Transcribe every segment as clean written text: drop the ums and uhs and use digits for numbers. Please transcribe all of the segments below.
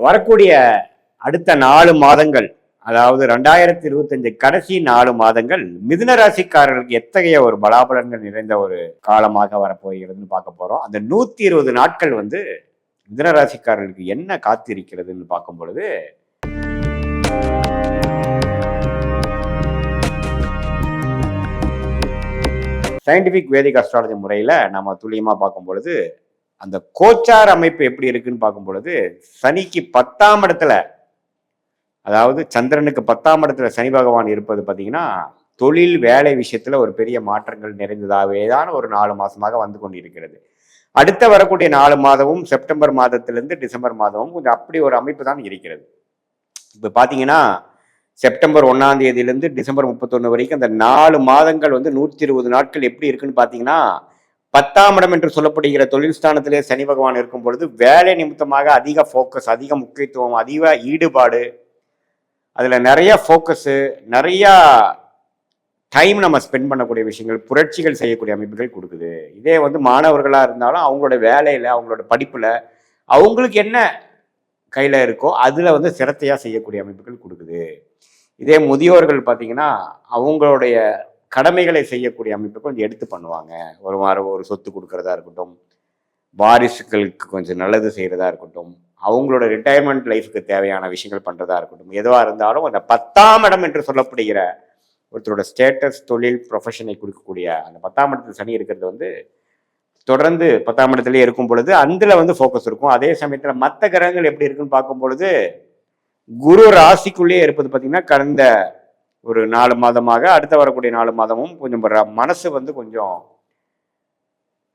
வரக்கூடிய அடுத்த 4 மாதங்கள், அதாவது 2025 கடைசி 4 மாதங்கள் மிதுன ராசிக்காரர்களுக்கு எத்தகைய ஒரு பலாபலன்கள் நிறைந்த ஒரு காலமாக வரப்போகிறதுன்னு பார்க்க போறோம். அந்த 120 நாட்கள் மிதுன ராசிக்காரர்களுக்கு என்ன காத்திருக்கிறதுன்னு பார்க்கும் பொழுது, சயின்டிபிக் வேதிக் அஸ்ட்ராலஜி முறையில நம்ம துல்லியமா பார்க்கும் பொழுது, அந்த கோச்சார் அமைப்பு எப்படி இருக்குன்னு பார்க்கும் பொழுது, சனிக்கு 10ஆம் இடத்துல, அதாவது சந்திரனுக்கு 10ஆம் இடத்துல சனி பகவான் இருப்பது பார்த்தீங்கன்னா, தொழில் வேலை விஷயத்துல ஒரு பெரிய மாற்றங்கள் நிறைந்ததாகவே தான் ஒரு 4 மாசமாக வந்து கொண்டிருக்கிறது. அடுத்த வரக்கூடிய 4 மாதமும் செப்டம்பர் மாதத்திலிருந்து டிசம்பர் மாதமும் கொஞ்சம் அப்படி ஒரு அமைப்பு தான் இருக்கிறது. இப்ப பாத்தீங்கன்னா செப்டம்பர் 1ஆம் தேதியிலிருந்து டிசம்பர் 31 வரைக்கும் அந்த 4 மாதங்கள் 120 நாட்கள் எப்படி இருக்குன்னு பாத்தீங்கன்னா, 10ஆம் இடம் என்று சொல்லப்படுகிற தொழில் ஸ்தானத்திலே சனி பகவான் இருக்கும் பொழுது வேலை நிமித்தமாக அதிக ஃபோக்கஸ், அதிக முக்கியத்துவம், அதிக ஈடுபாடு, அதுல நிறைய ஃபோக்கஸு, நிறைய டைம் நம்ம ஸ்பெண்ட் பண்ணக்கூடிய விஷயங்கள், புரட்சிகள் செய்யக்கூடிய அமைப்புகள் கொடுக்குது. இதே மாணவர்களா இருந்தாலும் அவங்களோட வேலையில, அவங்களோட படிப்புல அவங்களுக்கு என்ன கையில இருக்கோ அதுல சிரத்தையா செய்யக்கூடிய அமைப்புகள் கொடுக்குது. இதே முதியோர்கள் பார்த்தீங்கன்னா அவங்களுடைய கடமைகளை செய்யக்கூடிய அமைப்பை கொஞ்சம் எடுத்து பண்ணுவாங்க. ஒரு சொத்து கொடுக்கறதா இருக்கட்டும், வாரிசுகளுக்கு கொஞ்சம் நல்லது செய்யறதா இருக்கட்டும், அவங்களோட ரிட்டையர்மெண்ட் லைஃப்க்கு தேவையான விஷயங்கள் பண்றதா இருக்கட்டும், எதுவா இருந்தாலும் அந்த 10ஆம் இடம் என்று சொல்லப்படுகிற ஒருத்தரோட ஸ்டேட்டஸ், தொழில், ப்ரொஃபஷனை கொடுக்கக்கூடிய அந்த 10ஆம் இடத்துல சனி இருக்கிறது தொடர்ந்து 10ஆம் இடத்துலயே இருக்கும் பொழுது அதுல ஃபோக்கஸ் இருக்கும். அதே சமயத்துல மற்ற கிரகங்கள் எப்படி இருக்குன்னு பார்க்கும் பொழுது, குரு ராசிக்குள்ளேயே இருப்பது பார்த்தீங்கன்னா கடந்த ஒரு 4 மாதமாக, அடுத்த வரக்கூடிய 4 மாதமும் கொஞ்சம் மனசு கொஞ்சம்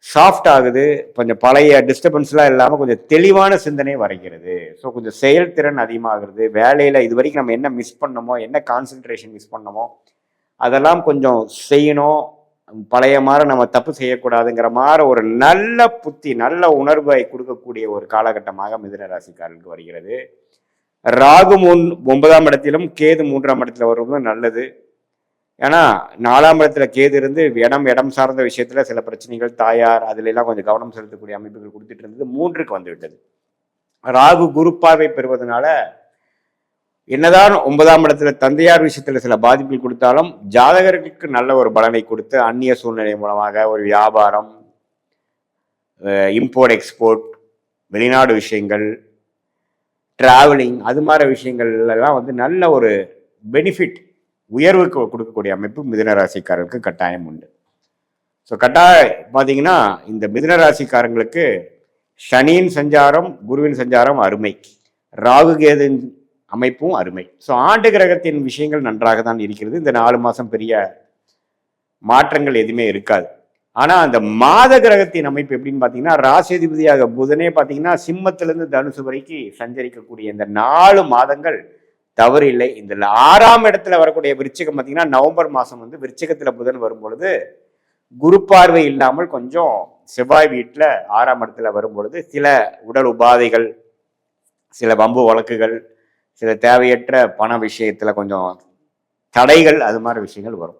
சாஃப்ட் ஆகுது. கொஞ்சம் பழைய டிஸ்டர்பன்ஸ்லாம் இல்லாமல் கொஞ்சம் தெளிவான சிந்தனை வரைகிறது. ஸோ கொஞ்சம் செயல்திறன் அதிகமாகிறது. வேலையில் இது வரைக்கும் நம்ம என்ன மிஸ் பண்ணமோ, என்ன கான்சென்ட்ரேஷன் மிஸ் பண்ணமோ அதெல்லாம் கொஞ்சம் செய்யணும். பழைய மாதிரி நம்ம தப்பு செய்யக்கூடாதுங்கிற மாதிரி ஒரு நல்ல புத்தி, நல்ல உணர்வை கொடுக்கக்கூடிய ஒரு காலகட்டமாக மிதுன ராசிக்காரர்களுக்கு வருகிறது. ராகு 9ஆம் இடத்திலும் கேது 3ஆம் இடத்துல வருவது நல்லது. ஏன்னா 4ஆம் இடத்துல கேது இருந்து இடம் சார்ந்த விஷயத்துல சில பிரச்சனைகள், தாயார், அதுல எல்லாம் கொஞ்சம் கவனம் செலுத்தக்கூடிய அமைப்புகள் கொடுத்துட்டு இருந்தது 3க்கு வந்து விட்டது. ராகு குரு பார்வை பெறுவதனால என்னதான் 9ஆம் இடத்துல தந்தையார் விஷயத்துல சில பாதிப்புகள் கொடுத்தாலும் ஜாதகர்களுக்கு நல்ல ஒரு பலனை கொடுத்து அந்நிய சூழ்நிலை மூலமாக ஒரு வியாபாரம், இம்போர்ட் எக்ஸ்போர்ட், வெளிநாடு விஷயங்கள், டிராவலிங், அது மாதிரி விஷயங்கள் எல்லாம் நல்ல ஒரு பெனிஃபிட், உயர்வு கொடுக்கக்கூடிய அமைப்பு மிதுன ராசிக்காரர்களுக்கு கட்டாயம் உண்டு. ஸோ கட்டாயம் பார்த்தீங்கன்னா இந்த மிதுன ராசிக்காரங்களுக்கு சனியின் சஞ்சாரம், குருவின் சஞ்சாரம் அருமை, ராகு கேதுவின் அமைப்பும் அருமை. ஸோ ஆண்டு கிரகத்தின் விஷயங்கள் நன்றாக தான் இருக்கிறது. இந்த 4 மாதம் பெரிய மாற்றங்கள் எதுவுமே இருக்காது. ஆனால் அந்த மாத கிரகத்தின் அமைப்பு எப்படின்னு பார்த்தீங்கன்னா, ராசிதிபதியாக புதனே பார்த்தீங்கன்னா சிம்மத்திலிருந்து தனுசு வரைக்கும் சஞ்சரிக்கக்கூடிய இந்த 4 மாதங்கள் தவறு இல்லை. இந்த 6ஆம் இடத்துல வரக்கூடிய விருச்சிகம் பார்த்தீங்கன்னா நவம்பர் மாதம் விருச்சிகத்தில் புதன் வரும்பொழுது குரு பார்வை இல்லாமல் கொஞ்சம் செவ்வாய் வீட்டில் 6ஆம் இடத்துல வரும்பொழுது சில உடல் உபாதைகள், சில வம்பு வழக்குகள், சில தேவையற்ற பண விஷயத்தில் கொஞ்சம் தடைகள், அது மாதிரி விஷயங்கள் வரும்.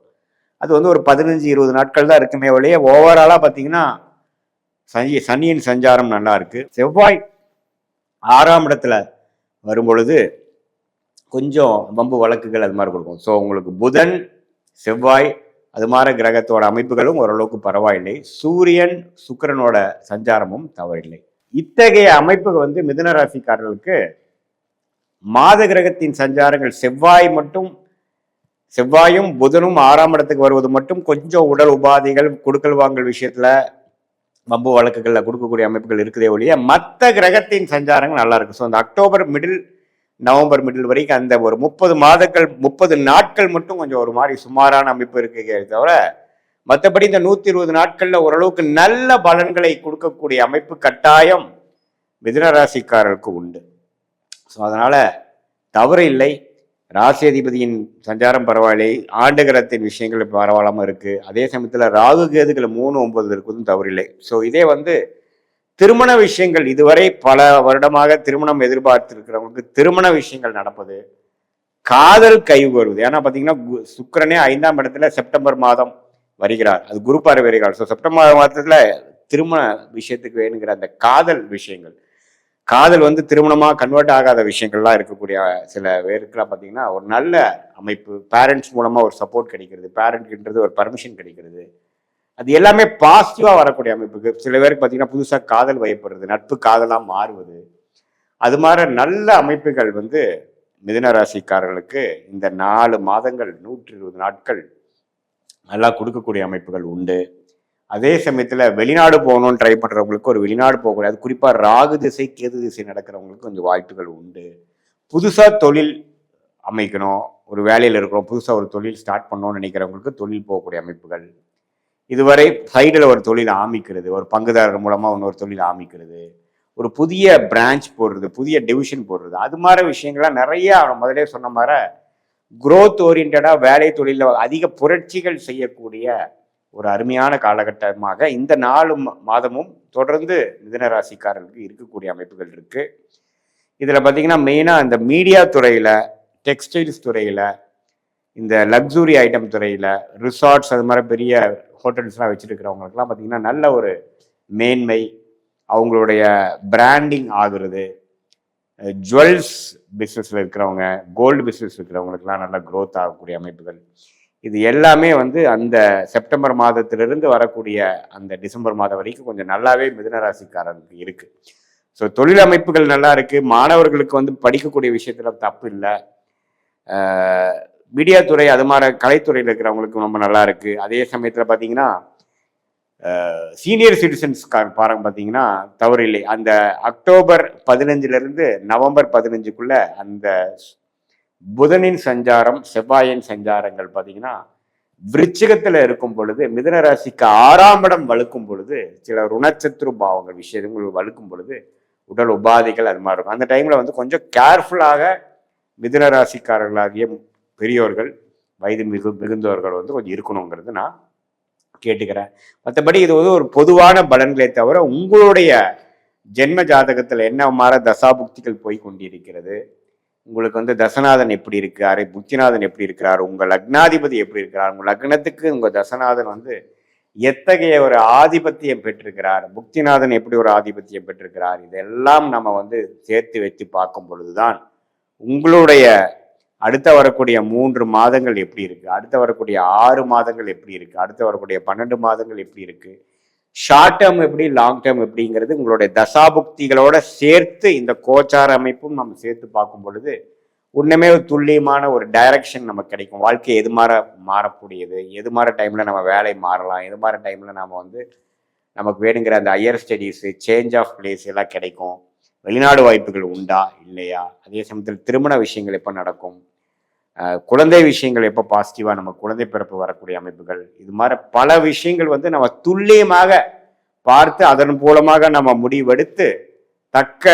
அது ஒரு 15-20 நாட்கள் தான் இருக்குமே ஒழிய ஓவராலாக பார்த்தீங்கன்னா சனியின் சஞ்சாரம் நல்லா இருக்கு. செவ்வாய் 6ஆம் இடத்துல வரும்பொழுது கொஞ்சம் வம்பு வழக்குகள் அது மாதிரி கொடுக்கும். ஸோ உங்களுக்கு புதன், செவ்வாய் அது மாதிரி கிரகத்தோட அமைப்புகளும் ஓரளவுக்கு பரவாயில்லை. சூரியன், சுக்கிரனோட சஞ்சாரமும் தவறில்லை. இத்தகைய அமைப்பு மிதுன ராசிக்காரர்களுக்கு மாத கிரகத்தின் சஞ்சாரங்கள் செவ்வாயும் புதனும் 6ஆம் இடத்துக்கு வருவது மட்டும் கொஞ்சம் உடல் உபாதைகள், கொடுக்கல் வாங்கல் விஷயத்துல வம்பு வழக்குகள்ல கொடுக்கக்கூடிய அமைப்புகள் இருக்குதே ஒழிய மற்ற கிரகத்தின் சஞ்சாரங்கள் நல்லா இருக்கு. ஸோ அந்த அக்டோபர் மிடில், நவம்பர் மிடில் வரைக்கும் அந்த ஒரு 30 நாட்கள் மட்டும் கொஞ்சம் ஒரு மாதிரி சுமாரான அமைப்பு இருக்கு தவிர மற்றபடி இந்த 120 நாட்கள்ல ஓரளவுக்கு நல்ல பலன்களை கொடுக்கக்கூடிய அமைப்பு கட்டாயம் மிதுன ராசிக்காரருக்கு உண்டு. ஸோ அதனால தவறு இல்லை. ராசி அதிபதியின் சஞ்சாரம் பரவாயில்லை, ஆண்டு கிரகத்தின் விஷயங்கள் பரவாயில்லாம இருக்கு. அதே சமயத்தில் ராகு கேதுகள் 3-9 இருக்குதும் தவறில்லை. ஸோ இதே திருமண விஷயங்கள், இதுவரை பல வருடமாக திருமணம் எதிர்பார்த்திருக்கிறவங்களுக்கு திருமண விஷயங்கள் நடப்பது, காதல் கை வருவது. ஏன்னா பார்த்தீங்கன்னா சுக்கிரனே 5ஆம் இடத்துல செப்டம்பர் மாதம் வருகிறார், அது குரு பார்வை வருகிறார். ஸோ செப்டம்பர் மாதத்துல திருமண விஷயத்துக்கு வேணுங்கிற அந்த காதல் விஷயங்கள், காதல் வந்து திருமணமாக கன்வெர்ட் ஆகாத விஷயங்கள்லாம் இருக்கக்கூடிய சில பேருக்குலாம் பார்த்தீங்கன்னா ஒரு நல்ல அமைப்பு, பேரண்ட்ஸ் மூலமாக ஒரு சப்போர்ட் கிடைக்கிறது, பேரண்ட்ன்றது ஒரு பர்மிஷன் கிடைக்கிறது, அது எல்லாமே பாசிட்டிவாக வரக்கூடிய அமைப்புக்கு. சில பேருக்கு பார்த்தீங்கன்னா புதுசாக காதல் வயப்படுறது, நட்பு காதலாக மாறுவது, அது மாதிரி நல்ல அமைப்புகள் வந்து மிதுன ராசிக்காரர்களுக்கு இந்த 4 மாதங்கள் 120 நாட்கள் நல்லா கொடுக்கக்கூடிய அமைப்புகள் உண்டு. அதே சமயத்தில் வெளிநாடு போகணும்னு ட்ரை பண்ணுறவங்களுக்கு ஒரு வெளிநாடு போகக்கூடாது. குறிப்பாக ராகு திசை கேது திசை நடக்கிறவங்களுக்கு கொஞ்சம் வாய்ப்புகள் உண்டு. புதுசாக தொழில் அமைக்கணும், ஒரு வேலையில் இருக்கிறோம், புதுசாக ஒரு தொழில் ஸ்டார்ட் பண்ணணும்னு நினைக்கிறவங்களுக்கு தொழில் போகக்கூடிய அமைப்புகள். இதுவரை சைடில் ஒரு தொழில் ஆரம்பிக்கிறது, ஒரு பங்குதாரர் மூலமாக இன்னொரு தொழில் ஆரம்பிக்கிறது, ஒரு புதிய பிரான்ச் போடுறது, புதிய டிவிஷன் போடுறது, அது மாதிரி விஷயங்கள்லாம் நிறைய முதலே சொன்ன மாதிரி குரோத் ஓரியன்டாக வேலை தொழிலில் அதிக புரட்சிகள் செய்யக்கூடிய ஒரு அருமையான காலகட்டமாக இந்த 4 மாதமும் தொடர்ந்து மிதுன ராசிக்காரர்களுக்கு இருக்கக்கூடிய அமைப்புகள் இருக்கு. இதில் பார்த்தீங்கன்னா மெயினாக இந்த மீடியா துறையில், டெக்ஸ்டைல்ஸ் துறையில், இந்த லக்ஸுரி ஐட்டம் துறையில், ரிசார்ட்ஸ் அது மாதிரி பெரிய ஹோட்டல்ஸ்லாம் வச்சுருக்கிறவங்களுக்குலாம் பார்த்தீங்கன்னா நல்ல ஒரு மேன்மை, அவங்களுடைய பிராண்டிங் ஆகுறது, ஜுவல்ஸ் பிஸ்னஸில் இருக்கிறவங்க, கோல்டு பிஸ்னஸ் இருக்கிறவங்களுக்குலாம் நல்ல க்ரோத் ஆகக்கூடிய அமைப்புகள். இது எல்லாமே வந்து அந்த செப்டம்பர் மாதத்திலிருந்து வரக்கூடிய அந்த டிசம்பர் மாதம் வரைக்கும் கொஞ்சம் நல்லாவே மிதுன ராசிக்காரர்களுக்கு இருக்கு. ஸோ தொழில் அமைப்புகள் நல்லா இருக்கு. மாணவர்களுக்கு வந்து படிக்கக்கூடிய விஷயத்துல தப்பு இல்லை. மீடியா துறை அது மாதிரி கலைத்துறையில் இருக்கிறவங்களுக்கு ரொம்ப நல்லா இருக்கு. அதே சமயத்தில் பார்த்தீங்கன்னா சீனியர் சிட்டிசன்ஸ்கார் பாருங்க பார்த்தீங்கன்னா தவறு இல்லை. அந்த அக்டோபர் 15லேருந்து நவம்பர் 15க்குள்ள அந்த புதனின் சஞ்சாரம், செவ்வாயின் சஞ்சாரங்கள் பார்த்தீங்கன்னா விருச்சிகத்தில் இருக்கும் பொழுது, மிதுன ராசிக்கு 6ஆம் இடம் வலுக்கும் பொழுது, சில ருணச்சத்ரு பாவங்கள் விஷயங்கள் வலுக்கும் பொழுது உடல் உபாதைகள் அது மாதிரி இருக்கும். அந்த டைம்ல வந்து கொஞ்சம் கேர்ஃபுல்லாக மிதுன ராசிக்காரர்களாகிய பெரியோர்கள், வயது மிகுந்தவர்கள் வந்து கொஞ்சம் இருக்கணுங்கிறது நான் கேட்டுக்கிறேன். மற்றபடி இது வந்து ஒரு பொதுவான பலன்களை தவிர உங்களுடைய ஜென்ம ஜாதகத்தில் என்ன மாற தசாபுக்திகள் போய் கொண்டிருக்கிறது, உங்களுக்கு வந்து தசநாதன் எப்படி இருக்காரு, புத்திநாதன் எப்படி இருக்கிறார், உங்க லக்னாதிபதி எப்படி இருக்கிறார், உங்க லக்னத்துக்கு உங்க தசநாதன் வந்து எத்தகைய ஒரு ஆதிபத்தியம் பெற்றிருக்கிறார், புக்திநாதன் எப்படி ஒரு ஆதிபத்தியம் பெற்றிருக்கிறார், இதெல்லாம் நம்ம வந்து சேர்த்து வச்சு பார்க்கும் பொழுதுதான் உங்களுடைய அடுத்த வரக்கூடிய 3 மாதங்கள் எப்படி இருக்கு, அடுத்த வரக்கூடிய 6 மாதங்கள் எப்படி இருக்கு, அடுத்த வரக்கூடிய 12 மாதங்கள் எப்படி இருக்கு, ஷார்ட் டேர்ம் எப்படி, லாங் டேர்ம் எப்படிங்கிறது உங்களுடைய தசாபுக்திகளோட சேர்த்து இந்த கோச்சார அமைப்பும் நம்ம சேர்த்து பார்க்கும் பொழுது உண்மையுமே ஒரு துல்லியமான ஒரு டைரக்ஷன் நமக்கு கிடைக்கும். வாழ்க்கை எது மாதிரி மாறக்கூடியது, எது மாதிரி டைம்ல நம்ம வேலை மாறலாம், எது மாதிரி டைம்ல நம்ம வந்து நமக்கு வேணுங்கிற அந்த higher studies, change of place எல்லாம் கிடைக்கும். வெளிநாடு வாய்ப்புகள் உண்டா இல்லையா, அதே சமயத்தில் திருமண விஷயங்கள் எப்போ நடக்கும், குழந்தை விஷயங்கள் எப்போ பாசிட்டிவா நம்ம குழந்தை பிறப்பு வரக்கூடிய அமைப்புகள், இது மாதிரி பல விஷயங்கள் வந்து நம்ம துல்லியமாக பார்த்து அதன் மூலமாக நம்ம முடிவெடுத்து தக்க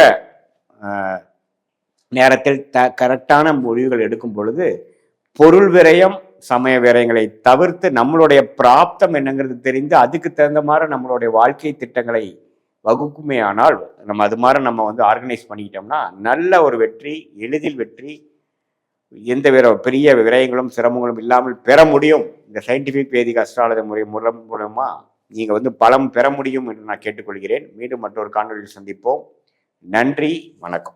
நேரத்தில் கரெக்டான முடிவுகள் எடுக்கும் பொழுது பொருள் விரயம், சமய விரயங்களை தவிர்த்து நம்மளுடைய பிராப்தம் என்னங்கிறது தெரிந்து அதுக்கு தகுந்த மாதிரி நம்மளுடைய வாழ்க்கை திட்டங்களை வகுக்குமே. ஆனால் நம்ம அது மாதிரி நம்ம வந்து ஆர்கனைஸ் பண்ணிக்கிட்டோம்னா நல்ல ஒரு வெற்றி, எளிதில் வெற்றி, எந்த பெரிய விரயங்களும் சிரமங்களும் இல்லாமல் பெற முடியும். இந்த சயின்டிபிக் வேதிக் அஸ்ட்ராலஜி முறை மூலமா நீங்க வந்து பலம் பெற முடியும் என்று நான் கேட்டுக்கொள்கிறேன். மீண்டும் மற்றொரு காணொலியில் சந்திப்போம். நன்றி, வணக்கம்.